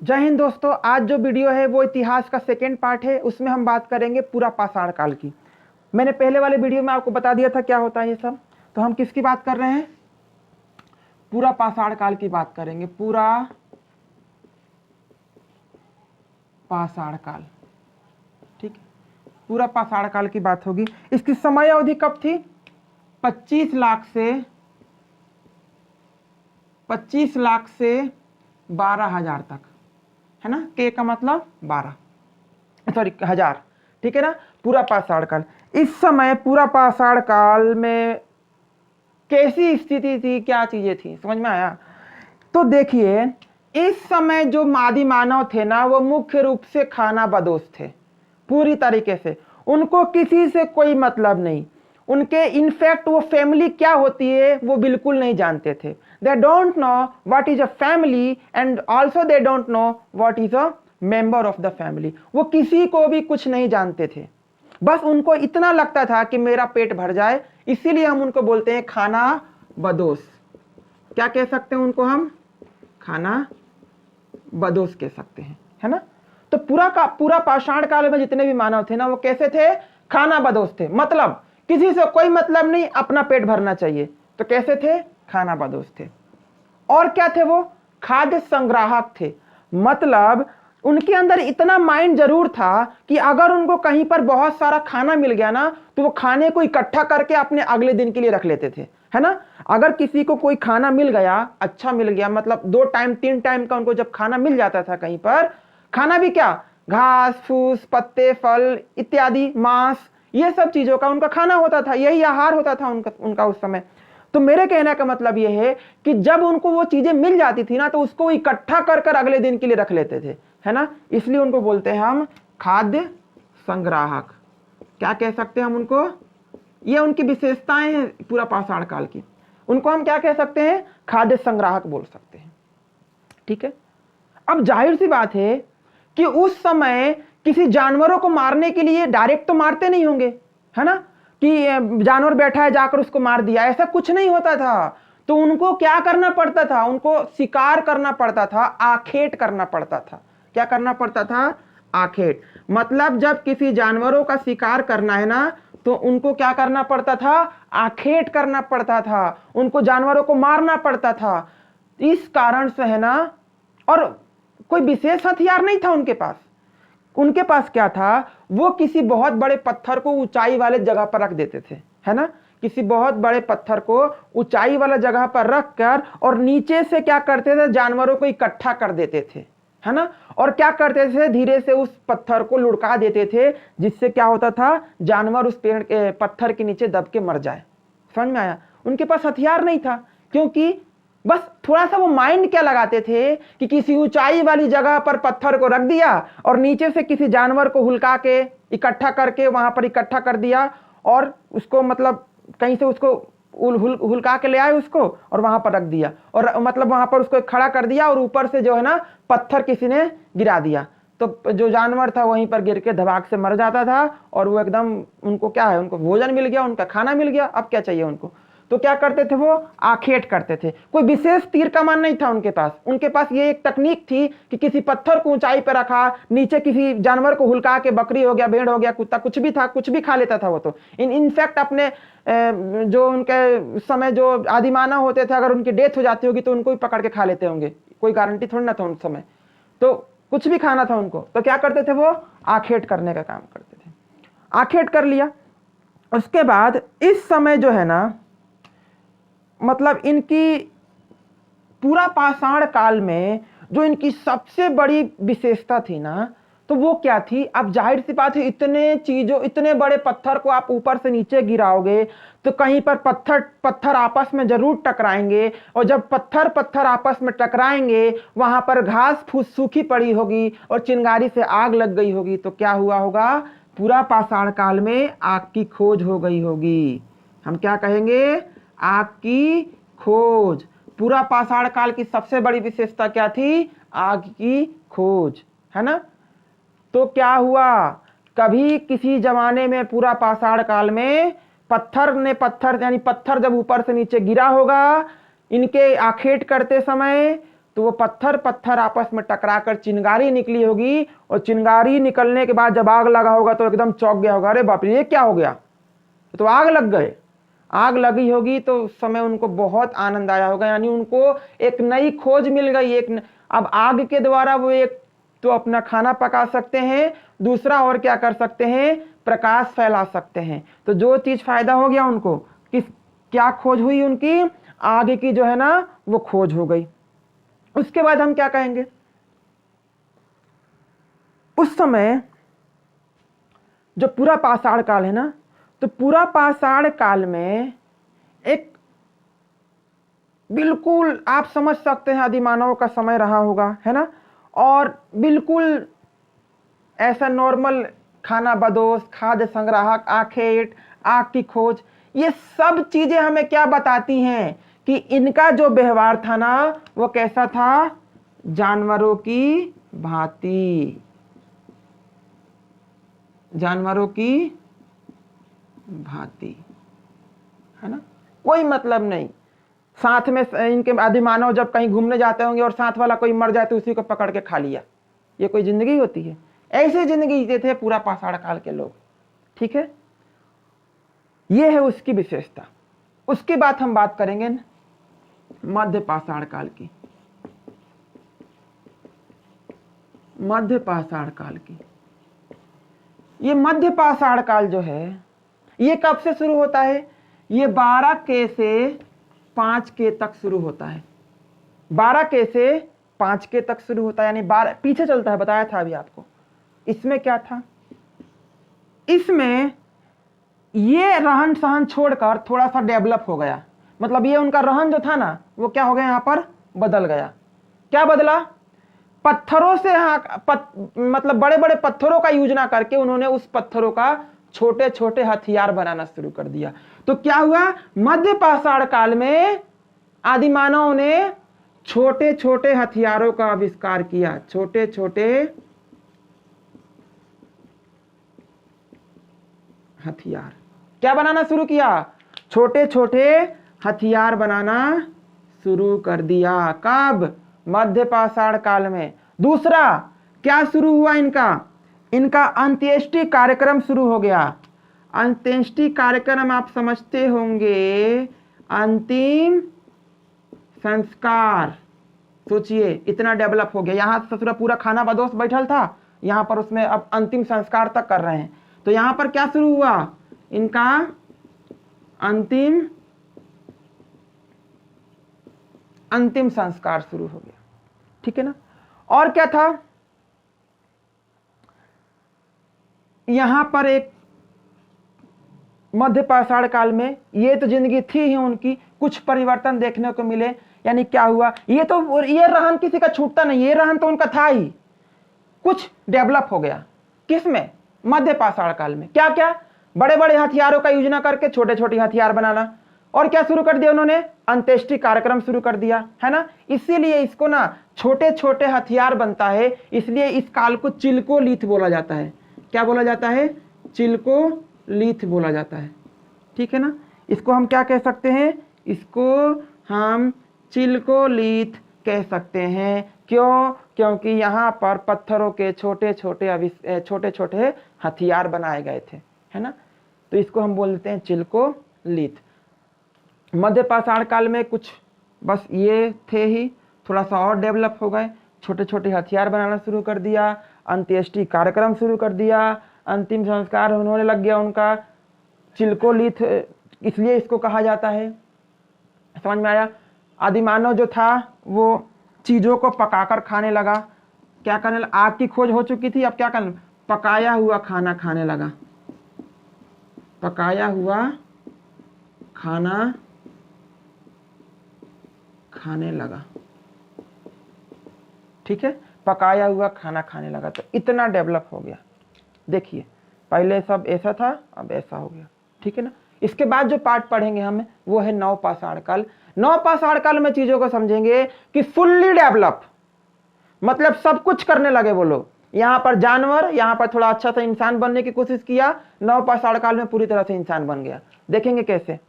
जय हिंद दोस्तों। आज जो वीडियो है वो इतिहास का सेकेंड पार्ट है। उसमें हम बात करेंगे पूरा पाषाण काल की। मैंने पहले वाले वीडियो में आपको बता दिया था क्या होता है ये सब। तो हम किसकी बात कर रहे हैं? पूरा पाषाण काल की बात करेंगे। पूरा पाषाण काल, ठीक है। पूरा पाषाण काल की बात होगी। इसकी समय अवधि कब थी? 25 लाख से 12,000 तक, है ना। के का मतलब 12, सॉरी 1000, ठीक है ना। पूरा पाषाण काल। इस समय पूरा पाषाण काल में कैसी स्थिति थी, क्या चीजें थी, समझ में आया? तो देखिए, इस समय जो आदि मानव थे ना, वो मुख्य रूप से खाना बदोश थे पूरी तरीके से। उनको किसी से कोई मतलब नहीं। उनके इनफैक्ट वो फैमिली क्या होती है वो बिल्कुल नहीं जानते थे। They don't know what is a family and also they don't know what is a member of the family. वो किसी को भी कुछ नहीं जानते थे। बस उनको इतना लगता था कि मेरा पेट भर जाए, इसीलिए हम उनको बोलते हैं खाना बदोश। क्या कह सकते हैं उनको हम? खाना बदोश कह सकते हैं, है ना। तो पूरा पाषाण काल में जितने भी मानव थे ना, वो कैसे थे? खाना बदोश थे। मतलब किसी से कोई मतलब नहीं, अपना पेट भरना चाहिए। तो कैसे थे? खाना बदोश थे। और क्या थे वो? खाद्य संग्राहक थे। मतलब उनके अंदर इतना माइंड जरूर था कि अगर उनको कहीं पर बहुत सारा खाना मिल गया ना, तो वो खाने को इकट्ठा करके अपने अगले दिन के लिए रख लेते थे, है ना। अगर किसी को कोई खाना मिल गया, अच्छा मिल गया, मतलब 2 टाइम 3 टाइम का उनको जब खाना मिल जाता था कहीं पर, खाना भी क्या, घास फूस, पत्ते, फल इत्यादि, मांस, ये सब चीजों का उनका खाना होता था। यही आहार होता था उनका उस समय। तो मेरे कहने का मतलब यह है कि जब उनको वो चीजें मिल जाती थी ना, तो उसको इकट्ठा कर कर अगले दिन के लिए रख लेते थे, है ना। इसलिए उनको बोलते हैं हम खाद्य संग्राहक। क्या कह सकते हैं हम उनको? ये उनकी विशेषताएं हैं पूरा पाषाण काल की। उनको हम क्या कह सकते हैं? खाद्य संग्राहक बोल सकते हैं, ठीक है। अब जाहिर सी बात है कि उस समय किसी जानवरों को मारने के लिए डायरेक्ट तो मारते नहीं होंगे, है ना, कि जानवर बैठा है जाकर उसको मार दिया, ऐसा कुछ नहीं होता था। तो उनको क्या करना पड़ता था? उनको शिकार करना पड़ता था, आखेट करना पड़ता था। क्या करना पड़ता था? आखेट। मतलब जब किसी जानवरों का शिकार करना है ना, तो उनको क्या करना पड़ता था? आखेट करना पड़ता था। उनको जानवरों को मारना पड़ता था। इस कारण से, है ना, और कोई विशेष हथियार नहीं था उनके पास। उनके पास क्या था? वो किसी बहुत बड़े पत्थर को ऊंचाई वाले जगह पर रख देते थे, है ना। किसी बहुत बड़े पत्थर को ऊंचाई वाला जगह पर रखकर और नीचे से क्या करते थे? जानवरों को इकट्ठा कर देते थे, है ना। और क्या करते थे? धीरे से उस पत्थर को लुढ़का देते थे, जिससे क्या होता था? जानवर उस पेड़ के पत्थर के नीचे दब के मर जाए। समझ में आया? उनके पास हथियार नहीं था, क्योंकि बस थोड़ा सा वो माइंड क्या लगाते थे कि किसी ऊंचाई वाली जगह पर पत्थर को रख दिया और नीचे से किसी जानवर को हुलका के इकट्ठा करके वहां पर इकट्ठा कर दिया, और उसको मतलब कहीं से उसको हुलका के ले आए उसको और वहां पर रख दिया, और मतलब वहां पर उसको खड़ा कर दिया, और ऊपर से जो है ना पत्थर किसी ने गिरा दिया। तो जो जानवर था वहीं पर गिर के धबाक से मर जाता था, और वो एकदम, उनको क्या है, उनको भोजन मिल गया, उनका खाना मिल गया, अब क्या चाहिए उनको। तो क्या करते थे? वो आखेट करते थे। कोई विशेष तीर कमान नहीं था उनके पास। उनके पास ये एक तकनीक थी कि किसी पत्थर को ऊंचाई पर रखा, नीचे किसी जानवर को हुलका के, बकरी हो गया, भेड़ हो गया, कुत्ता, कुछ भी था, कुछ भी खा लेता था वो। तो इनफैक्ट अपने जो उनके समय जो आदिमानव होते थे, अगर उनकी डेथ हो जाती होगी तो उनको भी पकड़ के खा लेते होंगे, कोई गारंटी थोड़ी ना था उस समय। तो कुछ भी खाना था उनको, तो क्या करते थे? वो आखेट करने का काम करते थे। आखेट कर लिया। उसके बाद इस समय जो है ना, मतलब इनकी पूरा पाषाण काल में जो इनकी सबसे बड़ी विशेषता थी ना, तो वो क्या थी? अब जाहिर सी बात है, इतने बड़े पत्थर को आप ऊपर से नीचे गिराओगे तो कहीं पर पत्थर आपस में जरूर टकराएंगे, और जब पत्थर आपस में टकराएंगे, वहां पर घास फूस सूखी पड़ी होगी और चिंगारी से आग लग गई होगी, तो क्या हुआ होगा? पूरा पाषाण काल में आग की खोज हो गई होगी। हम क्या कहेंगे? आग की खोज। पूरा पाषाण काल की सबसे बड़ी विशेषता क्या थी? आग की खोज, है ना। तो क्या हुआ? कभी किसी जमाने में पूरा पाषाण काल में पत्थर जब ऊपर से नीचे गिरा होगा, इनके आखेट करते समय, तो वो पत्थर पत्थर आपस में टकराकर चिंगारी निकली होगी, और चिंगारी निकलने के बाद जब आग लगा होगा तो एकदम चौंक गया होगा, अरे बाप रे ये क्या हो गया, तो आग लग गए। आग लगी होगी तो उस समय उनको बहुत आनंद आया होगा, यानी उनको एक नई खोज मिल गई। अब आग के द्वारा वो एक तो अपना खाना पका सकते हैं, दूसरा और क्या कर सकते हैं, प्रकाश फैला सकते हैं। तो जो चीज फायदा हो गया उनको, क्या खोज हुई उनकी, आग की जो है ना वो खोज हो गई। उसके बाद हम क्या कहेंगे, उस समय जो पूरा पाषाण काल है ना, तो पूरा पाषाण काल में एक बिल्कुल आप समझ सकते हैं आदिमानव का समय रहा होगा, है ना, और बिल्कुल ऐसा नॉर्मल खाना बदोश, खाद्य संग्राहक, आखेट, आग की खोज, ये सब चीजें हमें क्या बताती हैं कि इनका जो व्यवहार था ना वो कैसा था, जानवरों की भांति, जानवरों की भांति, है ना, कोई मतलब नहीं। साथ में इनके आदिमानव जब कहीं घूमने जाते होंगे और साथ वाला कोई मर जाए तो उसी को पकड़ के खा लिया, ये कोई जिंदगी होती है? ऐसे जिंदगी जीते थे पूरा पाषाण काल के लोग, ठीक है, ये है उसकी विशेषता। उसके बाद हम बात करेंगे मध्य पाषाण काल की। मध्य पाषाण काल की, ये मध्य पाषाण काल जो है ये कब से शुरू होता है, ये 12K से 5K तक शुरू होता है। 12K से 5K तक शुरू होता है, यानी 12 पीछे चलता है, बताया था अभी आपको। इसमें क्या था, इसमें ये रहन सहन छोड़कर थोड़ा सा डेवलप हो गया, मतलब ये उनका रहन जो था ना वो क्या हो गया, यहां पर बदल गया। क्या बदला, पत्थरों से मतलब बड़े बड़े पत्थरों का यूज ना करके उन्होंने उस पत्थरों का छोटे छोटे हथियार बनाना शुरू कर दिया। तो क्या हुआ, मध्य पाषाण काल में आदिमानव ने छोटे छोटे हथियारों का आविष्कार किया। छोटे छोटे हथियार क्या बनाना शुरू किया, छोटे छोटे हथियार बनाना शुरू कर दिया। कब, मध्य पाषाण काल में। दूसरा क्या शुरू हुआ, इनका अंत्येष्टि कार्यक्रम शुरू हो गया। अंत्येष्टि कार्यक्रम आप समझते होंगे, अंतिम संस्कार। सोचिए इतना डेवलप हो गया, यहां ससुरा पूरा खाना बदोश बैठल था, यहां पर उसमें अब अंतिम संस्कार तक कर रहे हैं। तो यहां पर क्या शुरू हुआ, इनका अंतिम संस्कार शुरू हो गया, ठीक है ना। और क्या था, यहां पर एक मध्य पाषाण काल में ये तो जिंदगी थी ही उनकी, कुछ परिवर्तन देखने को मिले। यानी क्या हुआ, ये रहन किसी का छूटता नहीं, ये रहन तो उनका था ही, कुछ डेवलप हो गया। किसमें, मध्य पाषाण काल में। क्या क्या, बड़े बड़े हथियारों का यूज ना करके छोटे छोटे हथियार बनाना। और क्या शुरू कर दिया उन्होंने, अंत्येष्टि कार्यक्रम शुरू कर दिया, है ना। इसीलिए इसको ना छोटे छोटे हथियार बनता है, इसलिए इस काल को चिल्कोलिथ बोला जाता है। क्या बोला जाता है, चिल्कोलिथ बोला जाता है, ठीक है ना। इसको हम क्या कह सकते हैं, इसको हम चिल्कोलिथ कह सकते हैं। क्यों, क्योंकि यहाँ पर पत्थरों के छोटे छोटे हथियार बनाए गए थे, है ना। तो इसको हम बोलते हैं चिल्कोलिथ। मध्य पाषाण काल में कुछ बस ये थे ही, थोड़ा सा और डेवलप हो गए, छोटे छोटे हथियार बनाना शुरू कर दिया, अंत्येष्टि कार्यक्रम शुरू कर दिया, अंतिम संस्कार होने लग गया उनका। चिल्कोलिथ इसलिए इसको कहा जाता है। समझ में आया। आदिमानव जो था वो चीजों को पकाकर खाने लगा। क्या करने लगा, आग की खोज हो चुकी थी, अब क्या करने, पकाया हुआ खाना खाने लगा। पकाया हुआ खाना खाने लगा, ठीक है, पकाया हुआ खाना खाने लगा। तो इतना डेवलप हो गया। देखिए पहले सब ऐसा था, अब ऐसा हो गया, ठीक है ना। इसके बाद जो पार्ट पढ़ेंगे हम वो है नव पाषाण काल। नव पाषाण काल में चीजों को समझेंगे कि फुल्ली डेवलप, मतलब सब कुछ करने लगे वो लोग। यहां पर जानवर, यहां पर थोड़ा अच्छा सा इंसान बनने की कोशिश किया, नव पाषाण काल में पूरी तरह से इंसान बन गया। देखेंगे कैसे।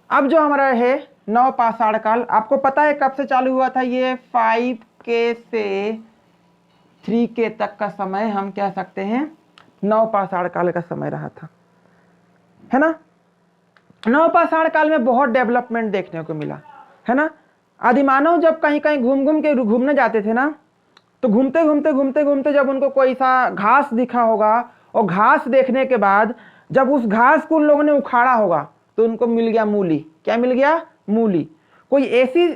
अब जो हमारा है नव पाषाण काल आपको पता है कब से चालू हुआ था? ये 5K से 3K तक का समय हम कह सकते हैं नव पाषाण काल का समय रहा था, है ना। नव पाषाण काल में बहुत डेवलपमेंट देखने को मिला, है ना। आदिमानव जब कहीं कहीं घूमने जाते थे ना, तो घूमते जब उनको कोई सा घास दिखा होगा, और घास देखने के बाद जब उस घास को उन लोगों ने उखाड़ा होगा तो उनको मिल गया मूली। क्या मिल गया? मूली। कोई ऐसी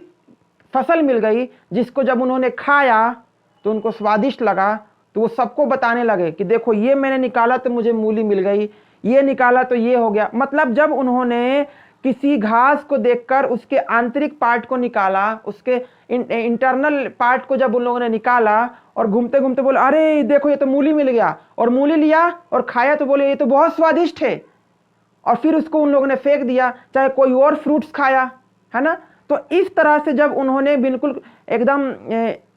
फसल मिल गई जिसको जब उन्होंने खाया तो उनको स्वादिष्ट लगा, तो वो सबको बताने लगे कि देखो ये मैंने निकाला तो मुझे मूली मिल गई, ये निकाला तो ये हो गया। मतलब जब उन्होंने किसी घास को देखकर उसके आंतरिक पार्ट को निकाला, उसके इंटरनल पार्ट को जब उन लोगों ने निकाला और घूमते घूमते बोले अरे देखो ये तो मूली मिल गया, और मूली लिया और खाया तो बोले ये तो बहुत स्वादिष्ट है, और फिर उसको उन लोगों ने फेंक दिया, चाहे कोई और फ्रूट्स खाया, है ना। तो इस तरह से जब उन्होंने बिल्कुल एकदम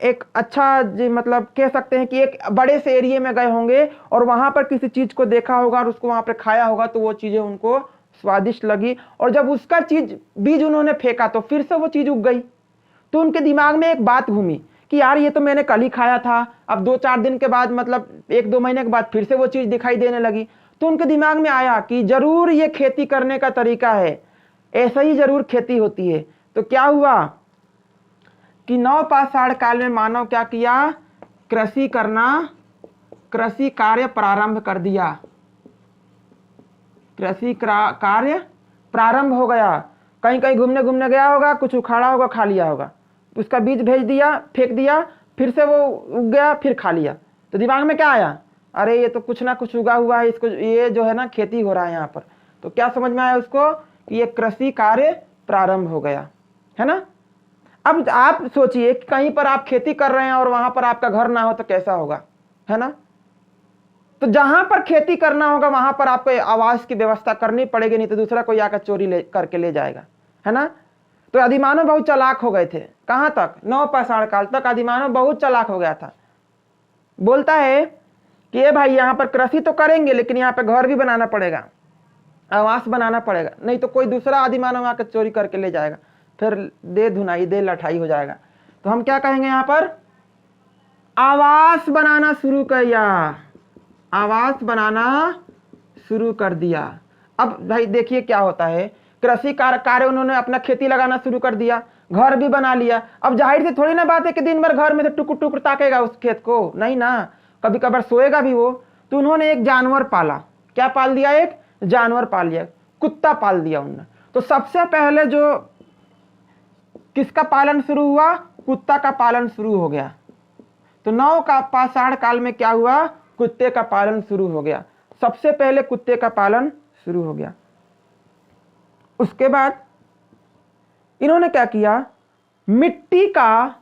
एक अच्छा मतलब कह सकते हैं कि एक बड़े से एरिया में गए होंगे और वहां पर किसी चीज को देखा होगा और उसको वहां पर खाया होगा, तो वो चीजें उनको स्वादिष्ट लगी, और जब उसका बीज उन्होंने फेंका तो फिर से वो चीज उग गई। तो उनके दिमाग में एक बात घूमी कि यार ये तो मैंने कल ही खाया था, अब 2-4 दिन के बाद मतलब 1-2 महीने के बाद फिर से वो चीज दिखाई देने लगी। तो उनके दिमाग में आया कि जरूर ये खेती करने का तरीका है, ऐसा ही जरूर खेती होती है। तो क्या हुआ कि नव पाषाण काल में मानव क्या किया? कृषि कार्य प्रारंभ कर दिया। कृषि कार्य प्रारंभ हो गया। कहीं कहीं घूमने गया होगा, कुछ उखाड़ा होगा, खा लिया होगा, उसका बीज भेज दिया, फेंक दिया, फिर से वो उग गया, फिर खा लिया। तो दिमाग में क्या आया? अरे ये तो कुछ ना कुछ उगा हुआ है, इसको ये जो है ना खेती हो रहा है यहाँ पर। तो क्या समझ में आया उसको कि ये कृषि कार्य प्रारंभ हो गया, है ना। अब आप सोचिए कि कहीं पर आप खेती कर रहे हैं और वहां पर आपका घर ना हो तो कैसा होगा, है ना। तो जहां पर खेती करना होगा वहां पर आपको आवास की व्यवस्था करनी पड़ेगी, नहीं तो दूसरा कोई आकर चोरी करके ले जाएगा, है ना। तो आदिमानव बहुत चालाक हो गए थे। कहां तक? नव पाषाण काल तक आदिमानव बहुत चालाक हो गया था। बोलता है कि ये भाई यहाँ पर कृषि तो करेंगे लेकिन यहाँ पे घर भी बनाना पड़ेगा, आवास बनाना पड़ेगा, नहीं तो कोई दूसरा आदिमानव आकर चोरी करके ले जाएगा, फिर दे धुनाई दे लठाई हो जाएगा। तो हम क्या कहेंगे यहाँ पर? आवास बनाना शुरू किया, आवास बनाना शुरू कर दिया। अब भाई देखिए क्या होता है, कृषि कार्य उन्होंने अपना खेती लगाना शुरू कर दिया, घर भी बना लिया। अब जाहिर से थोड़ी ना बात है कि दिन भर घर में से टुकुर टुकुर ताकेगा उस खेत को, नहीं ना, कभी कभार सोएगा भी वो। तो उन्होंने एक जानवर पाला। क्या पाल दिया? एक जानवर पाल लिया, कुत्ता पाल दिया उन्होंने। तो सबसे पहले जो किसका पालन शुरू हुआ? कुत्ता का पालन शुरू हो गया। तो नव का पाषाण काल में क्या हुआ? कुत्ते का पालन शुरू हो गया। सबसे पहले कुत्ते का पालन शुरू हो गया। उसके बाद इन्होंने क्या किया? मिट्टी का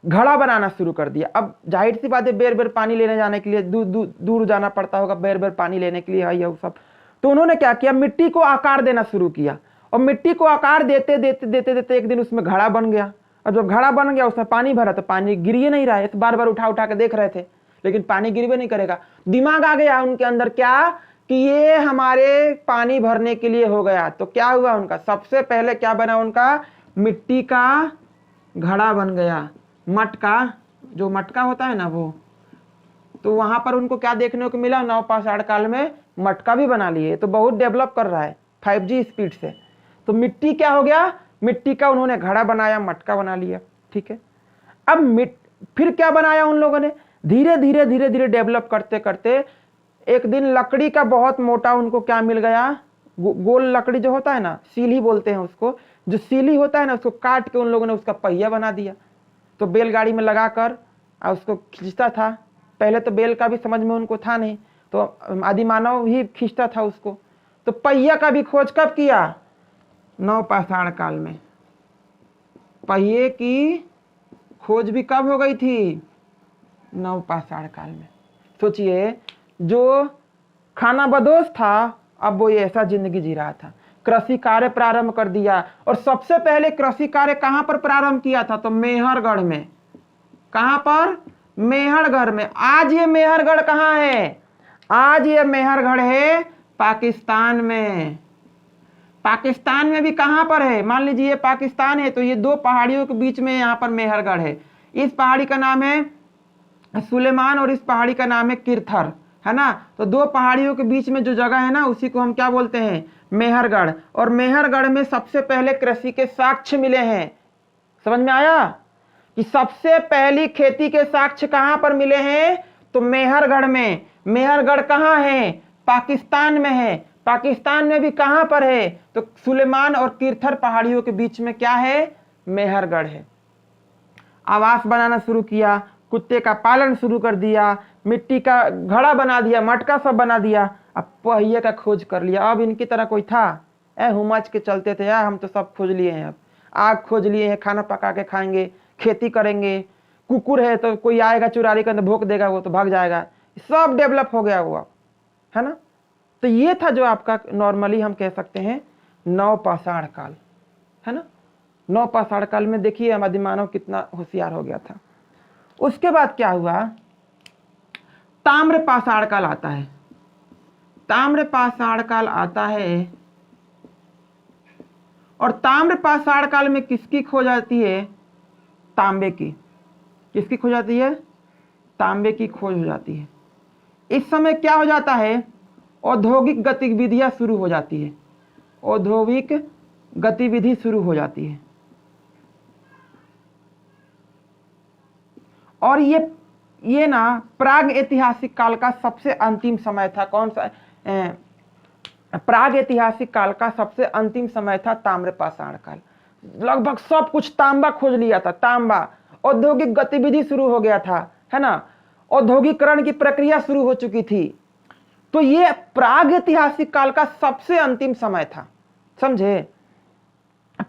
घड़ा बनाना शुरू कर दिया। अब जाहिर सी बात है, बेर बेर पानी लेने जाने के लिए दूर जाना पड़ता होगा, बेर बेर पानी लेने के लिए है सब। तो उन्होंने क्या किया? मिट्टी को आकार देना शुरू किया, और मिट्टी को आकार देते देते देते देते एक दिन उसमें घड़ा बन गया। और जब घड़ा बन गया उसमें पानी भरा तो पानी गिर ही नहीं रहा है। तो बार बार उठा उठा के देख रहे थे लेकिन पानी गिर भी नहीं करेगा। दिमाग आ गया उनके अंदर क्या कि ये हमारे पानी भरने के लिए हो गया। तो क्या हुआ उनका? सबसे पहले क्या बना उनका? मिट्टी का घड़ा बन गया। मटका, जो मटका होता है ना वो, तो वहां पर उनको क्या देखने को मिला? नव पाषाण काल में मटका भी बना लिए। तो बहुत डेवलप कर रहा है 5G स्पीड से। तो मिट्टी क्या हो गया? मिट्टी का उन्होंने घड़ा बनाया, मटका बना लिया, ठीक है। अब फिर क्या बनाया उन लोगों ने? धीरे धीरे धीरे धीरे डेवलप करते करते एक दिन लकड़ी का बहुत मोटा उनको क्या मिल गया? गोल लकड़ी जो होता है ना, सीली बोलते हैं उसको, जो सीली होता है ना, उसको काट के उन लोगों ने उसका पहिया बना दिया। तो बैलगाड़ी में लगाकर उसको खींचता था। पहले तो बैल का भी समझ में उनको था नहीं, तो आदिमानव ही खींचता था उसको। तो पहिया का भी खोज कब किया? नव पाषाण काल में। पहिए की खोज भी कब हो गई थी? नव पाषाण काल में। सोचिए, जो खाना बदोश था अब वो ऐसा जिंदगी जी रहा था। कृषि कार्य प्रारंभ कर दिया, और सबसे पहले कृषि कार्य कहां पर प्रारंभ किया था? तो मेहरगढ़ में। कहां पर? मेहरगढ़ में। आज ये मेहरगढ़ कहां है? आज ये मेहरगढ़ है पाकिस्तान में। पाकिस्तान में भी कहाँ पर है, मान लीजिए ये पाकिस्तान है तो ये दो पहाड़ियों के बीच में यहाँ पर मेहरगढ़ है। इस पहाड़ी का नाम है सुलेमान और इस पहाड़ी का नाम है किरथर, है ना। तो दो पहाड़ियों के बीच में जो जगह है ना उसी को हम क्या बोलते हैं, मेहरगढ़। और मेहरगढ़ में सबसे पहले कृषि के साक्ष्य मिले हैं। समझ में आया कि सबसे पहली खेती के साक्ष्य कहां पर मिले हैं, तो मेहरगढ़ में। मेहरगढ़ कहां है, पाकिस्तान में है। पाकिस्तान में भी कहां पर है, तो सुलेमान और किरथर पहाड़ियों के बीच में क्या है, मेहरगढ़ है। आवास बनाना शुरू किया, कुत्ते का पालन शुरू कर दिया, मिट्टी का घड़ा बना दिया, मटका सब बना दिया, अब पहिए का खोज कर लिया। अब इनकी तरह कोई था, हुमच के चलते थे यार, हम तो सब खोज लिए हैं। अब आग खोज लिए हैं, खाना पका के खाएंगे, खेती करेंगे। कुकुर है तो कोई आएगा चुरारी का भोंक देगा, वो तो भाग जाएगा। सब डेवलप हो गया हुआ, है ना। तो ये था जो आपका नॉर्मली हम कह सकते हैं नवपाषाण काल, है ना। नवपाषाण काल में देखिए हमारा मानव कितना होशियार हो गया था। उसके बाद क्या हुआ, ताम्रपाषाण काल आता है। ताम्रपाषाण काल आता है और ताम्रपाषाण काल में किसकी खोज आती है, तांबे की। किसकी खोज आती है, तांबे की खोज हो जाती है। इस समय क्या हो जाता है, औद्योगिक गतिविधियां शुरू हो जाती है। औद्योगिक गतिविधि शुरू हो जाती है और ये ना प्राग ऐतिहासिक काल का सबसे अंतिम समय था। कौन सा, प्राग ऐतिहासिक काल का सबसे अंतिम समय था ताम्रपाषाण काल। लगभग सब कुछ तांबा खोज लिया था, तांबा। औद्योगिक गतिविधि शुरू हो गया था, है ना। औद्योगिकरण की प्रक्रिया शुरू हो चुकी थी। तो ये प्राग ऐतिहासिक काल का सबसे अंतिम समय था, समझे,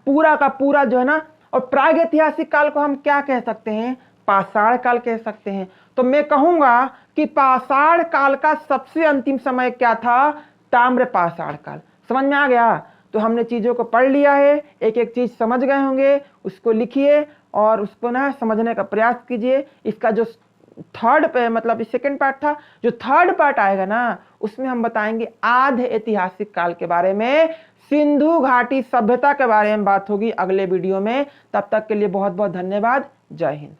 पूरा का पूरा जो है ना। और प्राग ऐतिहासिक काल को हम क्या कह सकते हैं, पाषाण काल कह सकते हैं। तो मैं कहूंगा कि पाषाण काल का सबसे अंतिम समय क्या था, ताम्रपाषाण काल। समझ में आ गया। तो हमने चीजों को पढ़ लिया है, एक एक चीज समझ गए होंगे, उसको लिखिए और उसको ना समझने का प्रयास कीजिए। इसका जो थर्ड पे मतलब सेकंड पार्ट था, जो थर्ड पार्ट आएगा ना उसमें हम बताएंगे आधे ऐतिहासिक काल के बारे में, सिंधु घाटी सभ्यता के बारे में बात होगी अगले वीडियो में। तब तक के लिए बहुत बहुत धन्यवाद। जय हिंद।